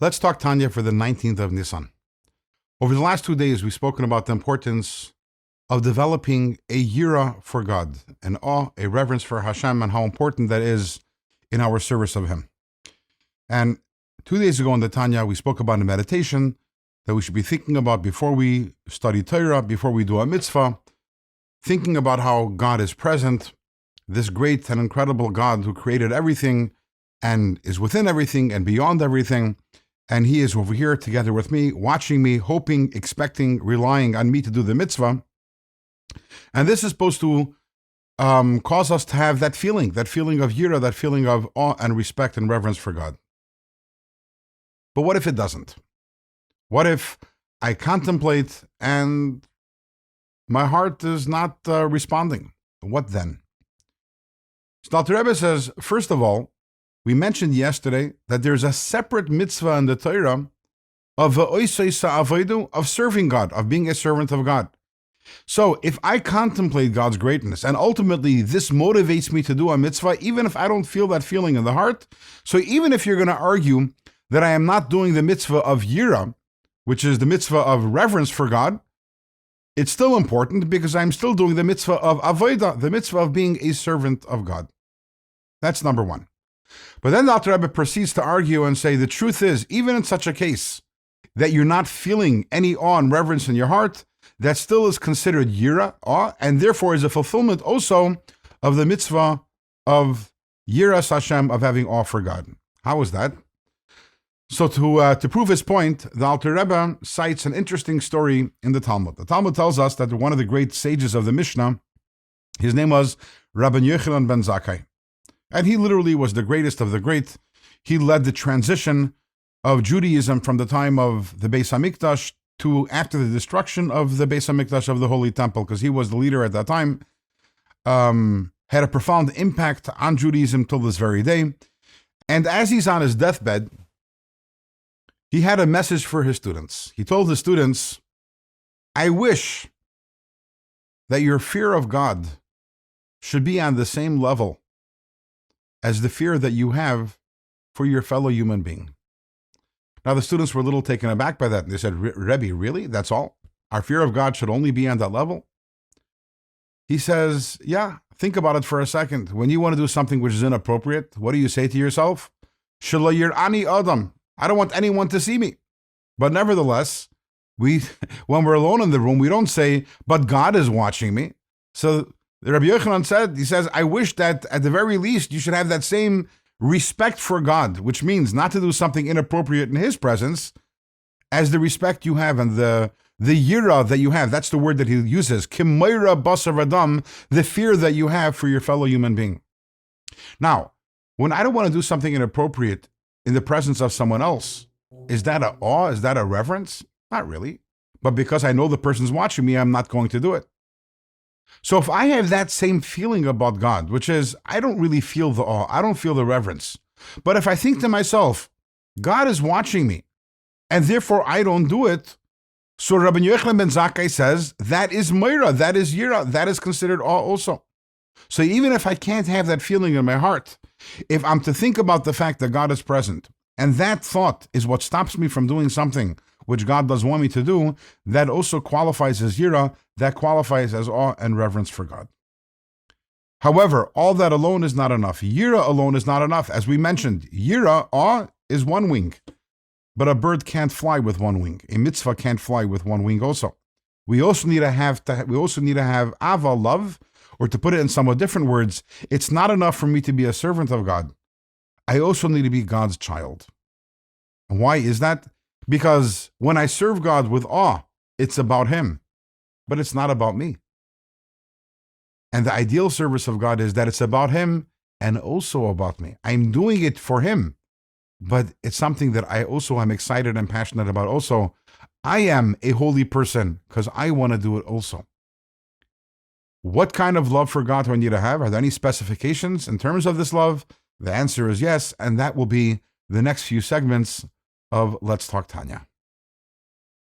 Let's talk Tanya for the 19th of Nisan. Over the last 2 days, we've spoken about the importance of developing a yira for God, an awe, a reverence for Hashem, and how important that is in our service of Him. And 2 days ago in the Tanya, we spoke about a meditation that we should be thinking about before we study Torah, before we do a mitzvah, thinking about how God is present, this great and incredible God who created everything and is within everything and beyond everything. And He is over here together with me, watching me, hoping, expecting, relying on me to do the mitzvah. And this is supposed to cause us to have that feeling of yira, that feeling of awe and respect and reverence for God. But what if it doesn't? What if I contemplate and my heart is not responding? What then? So the Rebbe says, first of all, we mentioned yesterday that there's a separate mitzvah in the Torah of serving God, of being a servant of God. So if I contemplate God's greatness and ultimately this motivates me to do a mitzvah, even if I don't feel that feeling in the heart, so even if you're going to argue that I am not doing the mitzvah of yira, which is the mitzvah of reverence for God, it's still important because I'm still doing the mitzvah of avodah, the mitzvah of being a servant of God. That's number one. But then the Alter Rebbe proceeds to argue and say the truth is, even in such a case, that you're not feeling any awe and reverence in your heart, that still is considered yira, awe, and therefore is a fulfillment also of the mitzvah of yiras Hashem, of having awe for God. How is that? So to prove his point, the Alter Rebbe cites an interesting story in the Talmud. The Talmud tells us that one of the great sages of the Mishnah, his name was Rabbi Yochanan ben Zakai. And he literally was the greatest of the great. He led the transition of Judaism from the time of the Beis HaMikdash to after the destruction of the Beis HaMikdash, of the Holy Temple, because he was the leader at that time, had a profound impact on Judaism till this very day. And as he's on his deathbed, he had a message for his students. He told his students, I wish that your fear of God should be on the same level as the fear that you have for your fellow human being. Now, the students were a little taken aback by that. They said, Rebbe, really? That's all? Our fear of God should only be on that level? He says, yeah, think about it for a second. When you want to do something which is inappropriate, what do you say to yourself? Shelo yir'ani adam. I don't want anyone to see me. But nevertheless, when we're alone in the room, we don't say, but God is watching me. So Rabbi Yochanan said, he says, I wish that at the very least you should have that same respect for God, which means not to do something inappropriate in His presence, as the respect you have and the yira that you have. That's the word that he uses, kimayra basar adam, the fear that you have for your fellow human being. Now, when I don't want to do something inappropriate in the presence of someone else, is that an awe? Is that a reverence? Not really. But because I know the person's watching me, I'm not going to do it. So if I have that same feeling about God, which is, I don't really feel the awe, I don't feel the reverence. But if I think to myself, God is watching me, and therefore I don't do it, so Rabbi Yochanan ben Zakai says, that is moira, that is yira, that is considered awe also. So even if I can't have that feeling in my heart, if I'm to think about the fact that God is present, and that thought is what stops me from doing something which God does want me to do, that also qualifies as yira, that qualifies as awe and reverence for God. However, all that alone is not enough. Yira alone is not enough. As we mentioned, yira, awe, is one wing. But a bird can't fly with one wing. A mitzvah can't fly with one wing also. We also need to have ava, love, or to put it in somewhat different words, it's not enough for me to be a servant of God. I also need to be God's child. And why is that? Because when I serve God with awe, it's about Him, but it's not about me. And the ideal service of God is that it's about Him and also about me. I'm doing it for Him, but it's something that I also am excited and passionate about also. I am a holy person because I want to do it also. What kind of love for God do I need to have? Are there any specifications in terms of this love? The answer is yes, and that will be the next few segments of Let's Talk Tanya.